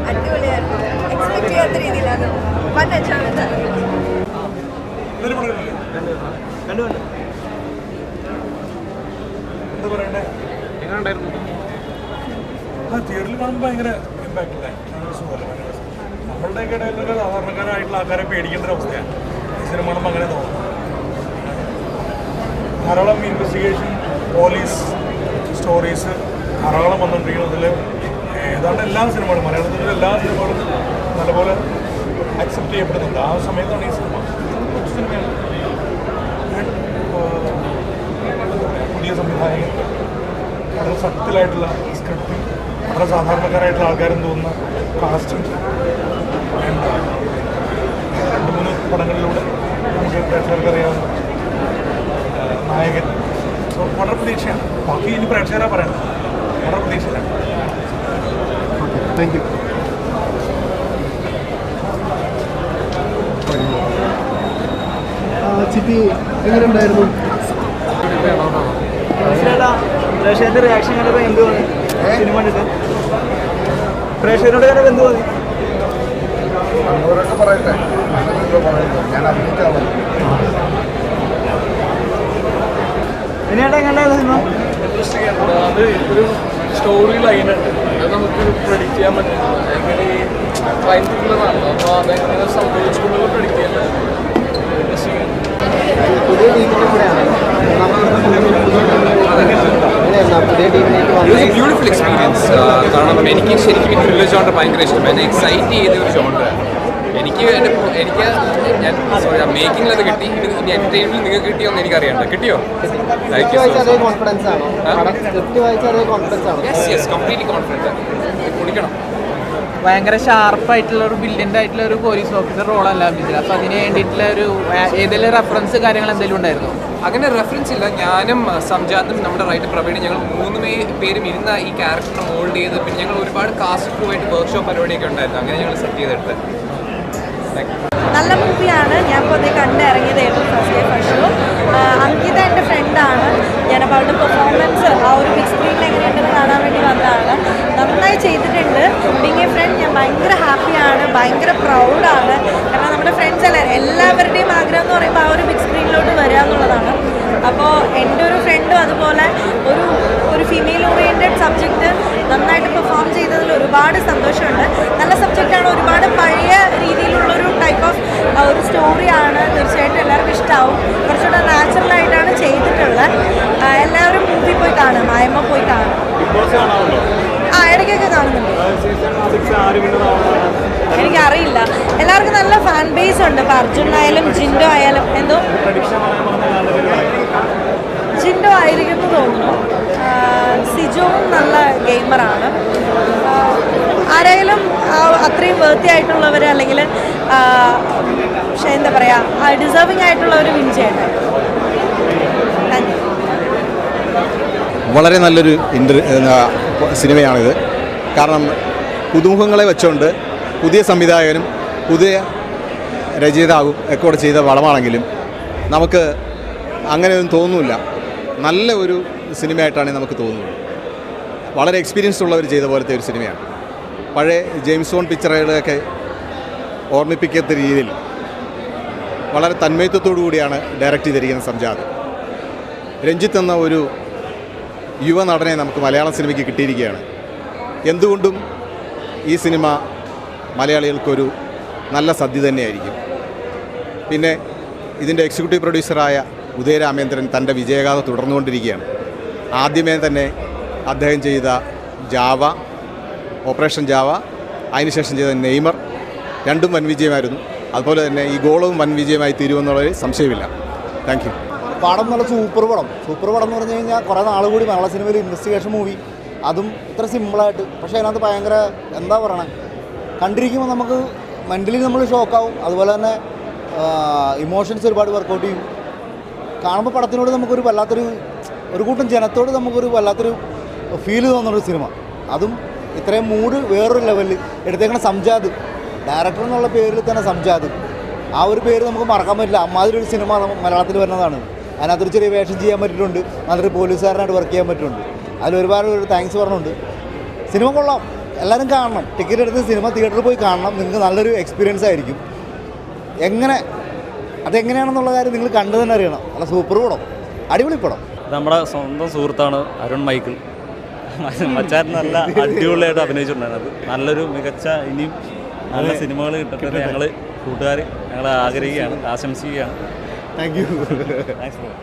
അടിപൊളിയായിരുന്നു. എക്സ്പെക്ട് ചെയ്യാത്ത രീതിയിലാണ്. തിയേറ്ററിൽ കാണുമ്പോൾ ഭയങ്കര ഇമ്പാക്റ്റ് ഉണ്ടായി. നമ്മളുടെയൊക്കെ ഇടയിലൊക്കെ സാധാരണക്കാരായിട്ടുള്ള ആൾക്കാരെ പേടിക്കേണ്ട ഒരു അവസ്ഥയാണ് ഈ സിനിമ കാണുമ്പോൾ അങ്ങനെ തോന്നുന്നു. ധാരാളം ഇൻവെസ്റ്റിഗേഷൻ പോലീസ് സ്റ്റോറീസ് ധാരാളം വന്നുകൊണ്ടിരിക്കുന്നതിൽ ഏതാണ്ട് എല്ലാ സിനിമകളും മലയാളത്തിലെ എല്ലാ സിനിമകളും നല്ലപോലെ അക്സെപ്റ്റ് ചെയ്യപ്പെടുന്നുണ്ട്. ആ സമയത്താണ് ഈ സിനിമ സിനിമയാണ്. പുതിയ സംവിധായകൻ, വളരെ സത്യത്തിലായിട്ടുള്ള സ്ക്രിപ്റ്റും വളരെ സാധാരണക്കാരായിട്ടുള്ള ആൾക്കാരും തോന്നുന്ന കാസ്റ്റും രണ്ട് മൂന്ന് പടങ്ങളിലൂടെ നമുക്ക് പ്രേക്ഷകർക്ക് അറിയാവുന്ന നായകൻ. വളരെ പ്രതീക്ഷയാണ്. ബാക്കി ഇനി പ്രേക്ഷകരാ പറയണം. വളരെ പ്രതീക്ഷയിലാണ്. Thank you. ചിപ്പി എങ്ങനെ ഉണ്ടായിരുന്നു? പ്രേക്ഷകരുടെ റിയാക്ഷൻ കണ്ടപ്പോൾ എന്ത് തോന്നി? സിനിമ കണ്ടിട്ട് പ്രേക്ഷകരോട് കണ്ടപ്പോൾ എന്ത് തോന്നി? പറയട്ടെ, ഞാൻ അഭിനയിക്കാമോ? ഇനിയേട്ടാ എങ്ങനെയായിരുന്നു സിനിമ? അത് ഒരു സ്റ്റോറി ലൈനുണ്ട്, അത് നമുക്ക് പ്രെഡിക്റ്റ് ചെയ്യാൻ പറ്റില്ല. എങ്ങനെ ക്രൈം ത്രില്ലറാണല്ലോ, അപ്പോൾ അതെങ്ങനെ സംഭവിച്ചിട്ടുള്ളത് പ്രെഡിക്റ്റ് ചെയ്യാൻ പറ്റില്ല. Beautiful experience. കാരണം എനിക്ക് ശരിക്കും ഈ ത്രില്ലർ ജോണ്ടർ ഭയങ്കര ഇഷ്ടമാണ്. എന്നെ എക്സൈറ്റ് ചെയ്ത ഒരു ജോണ്ടറാണ്. എനിക്ക് ഞാൻ മേക്കിങ്ങിൽ അത് കിട്ടി. ഇനി എൻ്റർടൈൻമെൻറ്റിൽ നിങ്ങൾക്ക് കിട്ടിയോന്ന് എനിക്കറിയാണ്ട്. കിട്ടിയോ? Yes completely confident. കുടിക്കണം. ഭയങ്കര ഷാർപ്പായിട്ടുള്ള ഒരു ബ്രില്യൻ്റ് ആയിട്ടുള്ള ഒരു പോലീസ് ഓഫീസർ റോളല്ല അഭിനയിച്ചത്. അപ്പോൾ അതിന് വേണ്ടിയിട്ടുള്ള ഒരു ഏതെങ്കിലും റെഫറൻസ് കാര്യങ്ങൾ എന്തെങ്കിലും ഉണ്ടായിരുന്നു? അങ്ങനെ റെഫറൻസ് ഇല്ല. ഞാനും സംജാത്തും നമ്മുടെ റൈറ്റർ പ്രവീണും ഞങ്ങൾ 3 പേരും ഇരുന്ന ഈ ക്യാരക്ടറിനെ മോൾഡ് ചെയ്ത് പിന്നെ ഞങ്ങൾ ഒരുപാട് കാസ്റ്റ് ക്രൂവായിട്ട് വർക്ക്ഷോപ്പ് പരിപാടിയൊക്കെ ഉണ്ടായിരുന്നു. അങ്ങനെ ഞങ്ങൾ സെറ്റ് ചെയ്തെടുത്ത്. നല്ല മൂവിയാണ്. ഞാൻ ഇപ്പോൾ അതേ കണ്ടിറങ്ങിയതായിരുന്നു first day first show. Ankita എൻ്റെ ഫ്രണ്ടാണ്. ഞാനപ്പോൾ അവളുടെ പെർഫോമൻസ് ആ ഒരു ബിഗ് സ്ക്രീനിൽ എങ്ങനെയുണ്ടെന്ന് കാണാൻ വേണ്ടി വന്നതാണ്. നന്നായി ചെയ്തിട്ടുണ്ട്. ബീങ് എ ഫ്രണ്ട് ഞാൻ ഭയങ്കര ഹാപ്പിയാണ്, ഭയങ്കര പ്രൗഡാണ്. കാരണം നമ്മുടെ ഫ്രണ്ട്സ് എല്ലാവരുടെയും ആഗ്രഹം എന്ന് പറയുമ്പോൾ ആ ഒരു ബിഗ് സ്ക്രീനിലോട്ട് വരിക എന്നുള്ളതാണ്. അപ്പോൾ എൻ്റെ ഒരു ഫ്രണ്ടും അതുപോലെ ഒരു ഫീമെയിൽ ഓറിയൻറ്റഡ് സബ്ജക്റ്റ് നന്നായിട്ട് പെർഫോം ചെയ്തതിൽ ഒരുപാട് സന്തോഷമുണ്ട്. നല്ല സബ്ജക്റ്റാണ്, ഒരുപാട് പഴയ രീതിയിലുള്ളൊരു ടൈപ്പ് ഓഫ് ഒരു സ്റ്റോറിയാണ്. തീർച്ചയായിട്ടും എല്ലാവർക്കും ഇഷ്ടമാവും. കുറച്ചുകൂടെ നാച്ചുറലായിട്ടാണ് ചെയ്തിട്ടുള്ളത്. എല്ലാവരും മൂവി പോയി കാണും, മായമ്മ പോയി കാണും. ഇടയ്ക്കൊക്കെ കാണുന്നുണ്ട്. എനിക്കറിയില്ല. എല്ലാവർക്കും നല്ല ഫാൻ ബേസ് ഉണ്ട്. ഇപ്പോൾ അർജുൻ ആയാലും ജിൻഡോ ആയാലും എന്തോ ജിൻഡോ ആയിരിക്കുമെന്ന് തോന്നുന്നു. സിജോവും നല്ല ഗെയിമറാണ്. ആരായാലും അത്രയും വേർത്തി ആയിട്ടുള്ളവർ അല്ലെങ്കിൽ പക്ഷേ എന്താ പറയുക ഡിസേർവിംഗ് ആയിട്ടുള്ളവർ വിൻ ചെയ്യട്ടെ. വളരെ നല്ലൊരു സിനിമയാണിത്. കാരണം പുതുമുഖങ്ങളെ വെച്ചുകൊണ്ട് പുതിയ സംവിധായകനും പുതിയ രചയിതാവും ഒക്കെ കൂടെ ചെയ്ത വളമാണെങ്കിലും നമുക്ക് അങ്ങനെയൊന്നും തോന്നുന്നില്ല. നല്ല ഒരു സിനിമയായിട്ടാണ് നമുക്ക് തോന്നുന്നത്. വളരെ എക്സ്പീരിയൻസ് ഉള്ളവർ ചെയ്ത പോലത്തെ ഒരു സിനിമയാണ്. പഴയ ജെയിംസ് ബോണ്ട് പിക്ചറുകളൊക്കെ ഓർമ്മിപ്പിക്കാത്ത രീതിയിൽ വളരെ തന്മയത്വത്തോടു കൂടിയാണ് ഡയറക്റ്റ് ചെയ്തിരിക്കുന്ന സംജാത്. രഞ്ജിത്ത് എന്ന ഒരു യുവ നടനെ നമുക്ക് മലയാള സിനിമയ്ക്ക് കിട്ടിയിരിക്കുകയാണ്. എന്തുകൊണ്ടും ഈ സിനിമ മലയാളികൾക്കൊരു നല്ല സദ്യ തന്നെയായിരിക്കും. പിന്നെ ഇതിൻ്റെ എക്സിക്യൂട്ടീവ് പ്രൊഡ്യൂസറായ ഉദയരാമേന്ദ്രൻ തൻ്റെ വിജയഗാഥ തുടർന്നുകൊണ്ടിരിക്കുകയാണ്. ആദ്യമേ തന്നെ അദ്ദേഹം ചെയ്ത ജാവ, ഓപ്പറേഷൻ ജാവ, അതിനുശേഷം ചെയ്ത നെയ്മർ രണ്ടും വൻ വിജയമായിരുന്നു. അതുപോലെ തന്നെ ഈ ഗോളവും വൻ വിജയമായി തീരുമെന്നുള്ളൊരു സംശയമില്ല. Thank you. പടം നല്ല സൂപ്പർ പടം എന്ന് പറഞ്ഞു കഴിഞ്ഞാൽ കുറേ നാൾ കൂടി മലയാള സിനിമയിൽ ഇൻവെസ്റ്റിഗേഷൻ മൂവി, അതും ഇത്ര സിമ്പിളായിട്ട്. പക്ഷേ അതിനകത്ത് ഭയങ്കര എന്താ പറയണേ, കണ്ടിരിക്കുമ്പോൾ നമുക്ക് മെൻ്റലി നമ്മൾ ഷോക്കാവും. അതുപോലെ തന്നെ ഇമോഷൻസ് ഒരുപാട് വർക്കൗട്ട് ചെയ്യും. കാണുമ്പോൾ പടത്തിനോട് നമുക്കൊരു ഒരു കൂട്ടം ജനത്തോട് നമുക്കൊരു വല്ലാത്തൊരു ഫീൽ തോന്നുന്നൊരു സിനിമ. അതും ഇത്രയും മൂഡ് വേറൊരു ലെവലിൽ എടുത്തേക്കണ സംജാത്, ഡയറക്ടർ എന്നുള്ള പേരിൽ തന്നെ സംജാത്, ആ ഒരു പേര് നമുക്ക് മറക്കാൻ പറ്റില്ല. അമ്മാതിരി ഒരു സിനിമ മലയാളത്തിൽ വരുന്നതാണ്. അതിനകത്തൊരു ചെറിയ വേഷം ചെയ്യാൻ പറ്റിയിട്ടുണ്ട്, നല്ലൊരു പോലീസുകാരനായിട്ട് വർക്ക് ചെയ്യാൻ പറ്റുന്നുണ്ട്. അതിലൊരുപാട് താങ്ക്സ് പറഞ്ഞുണ്ട്. സിനിമ കൊള്ളാം, എല്ലാവരും കാണണം. ടിക്കറ്റ് എടുത്ത് സിനിമ തിയേറ്ററിൽ പോയി കാണണം. നിങ്ങൾക്ക് നല്ലൊരു എക്സ്പീരിയൻസ് ആയിരിക്കും. അതെങ്ങനെയാണെന്നുള്ള കാര്യം നിങ്ങൾ കണ്ടു തന്നെ അറിയണം. നല്ല സൂപ്പർ പടം, അടിപൊളി പടം. നമ്മുടെ സ്വന്തം സുഹൃത്താണ് അരുൺ മൈക്കിൾ. മച്ചാൻ നല്ല അടിപൊളിയായിട്ട് അഭിനയിച്ചിട്ടുണ്ടായിരുന്നു. നല്ലൊരു മികച്ച ഇനിയും നല്ല സിനിമകൾ കിട്ടട്ടെ ഞങ്ങൾ കൂട്ടുകാർ ഞങ്ങൾ ആഗ്രഹിക്കുകയാണ്, ആശംസിക്കുകയാണ്. Thank you. Thanks bro.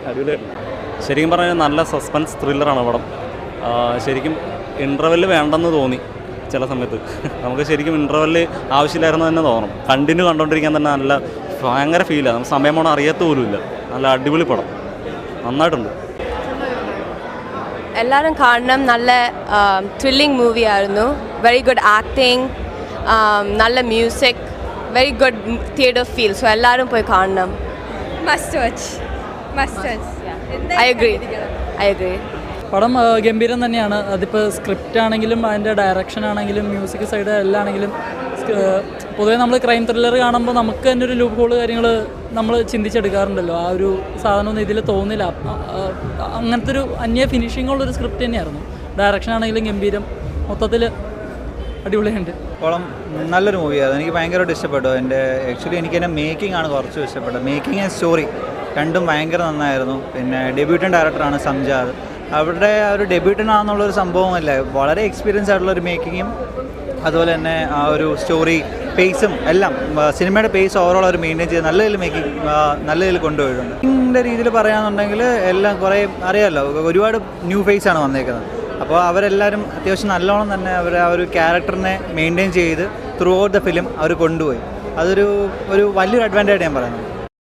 അടിപൊളിയായിട്ട് ശരിക്കും പറഞ്ഞാൽ നല്ല സസ്പെൻസ് ത്രില്ലറാണ് പടം. ശരിക്കും ഇൻ്റർവെല്ല് വേണ്ടെന്ന് തോന്നി ചില സമയത്ത്. നമുക്ക് ശരിക്കും ഇൻ്റർവെല്ല് ആവശ്യമില്ലായിരുന്നു തന്നെ തോന്നും. കണ്ടിന്യൂ കണ്ടുകൊണ്ടിരിക്കാൻ തന്നെ നല്ല ഭയങ്കര ഫീലാണ്. നമുക്ക് സമയം പോകണം അറിയാത്ത പോലുമില്ല. നല്ല അടിപൊളി പടം, നന്നായിട്ടുണ്ട്. എല്ലാവരും കാണണം. നല്ല ത്രില്ലിംഗ് മൂവി ആയിരുന്നു. വെരി ഗുഡ് ആക്ടിങ്, നല്ല music, very good theatre feel. So എല്ലാവരും പോയി കാണണം. Must watch. I agree. പടം ഗംഭീരം തന്നെയാണ്. അതിപ്പോൾ സ്ക്രിപ്റ്റ് ആണെങ്കിലും അതിൻ്റെ ഡയറക്ഷൻ ആണെങ്കിലും മ്യൂസിക് സൈഡ് എല്ലാം ആണെങ്കിലും പൊതുവേ നമ്മൾ ക്രൈം ത്രില്ലർ കാണുമ്പോൾ നമുക്ക് തന്നെ ഒരു ലൂപ്പ് ഹോൾ കാര്യങ്ങൾ നമ്മൾ ചിന്തിച്ചെടുക്കാറുണ്ടല്ലോ. ആ ഒരു സാധനമൊന്നും ഇതിൽ തോന്നില്ല. അങ്ങനത്തെ ഒരു അന്യ ഫിനിഷിങ്ങുള്ളൊരു സ്ക്രിപ്റ്റ് തന്നെയായിരുന്നു. ഡയറക്ഷൻ ആണെങ്കിലും ഗംഭീരം, മൊത്തത്തിൽ അടിപൊളിയുണ്ട്. പടം നല്ലൊരു മൂവിയായിരുന്നു. എനിക്ക് ഭയങ്കരമായിട്ട് ഇഷ്ടപ്പെട്ടു. ആക്ച്വലി എനിക്ക് എൻ്റെ മേക്കിംഗ് ആണ് കുറച്ച് ഇഷ്ടപ്പെട്ടത്. മേക്കിംഗ് ആൻഡ് സ്റ്റോറി രണ്ടും ഭയങ്കര നന്നായിരുന്നു. പിന്നെ ഡെബ്യൂട്ടൻ ഡയറക്ടറാണ് സംജാദ്. അവരുടെ ആ ഒരു ഡെബ്യൂട്ടനാണെന്നുള്ളൊരു സംഭവമല്ല, വളരെ എക്സ്പീരിയൻസ് ആയിട്ടുള്ളൊരു മേക്കിങ്ങും അതുപോലെ തന്നെ ആ ഒരു സ്റ്റോറി പേസും എല്ലാം സിനിമയുടെ പേസ് ഓവറോൾ അവർ മെയിൻറ്റെയിൻ ചെയ്ത് നല്ല രീതിയിൽ മേക്കിംഗ് നല്ല രീതിയിൽ കൊണ്ടുപോയിട്ടുണ്ട്. ഇതിൻ്റെ രീതിയിൽ പറയുകയാണെന്നുണ്ടെങ്കിൽ എല്ലാം കുറേ അറിയാമല്ലോ, ഒരുപാട് ന്യൂ ഫേസാണ് വന്നേക്കുന്നത്. അപ്പോൾ അവരെല്ലാവരും അത്യാവശ്യം നല്ലോണം തന്നെ അവർ ആ ഒരു ക്യാരക്ടറിനെ മെയിൻറ്റെയിൻ ചെയ്ത് ത്രൂ ഔട്ട് ദ ഫിലിം അവർ കൊണ്ടുപോയി. അതൊരു വലിയൊരു അഡ്വാൻറ്റേജ് ഞാൻ പറയുന്നത്.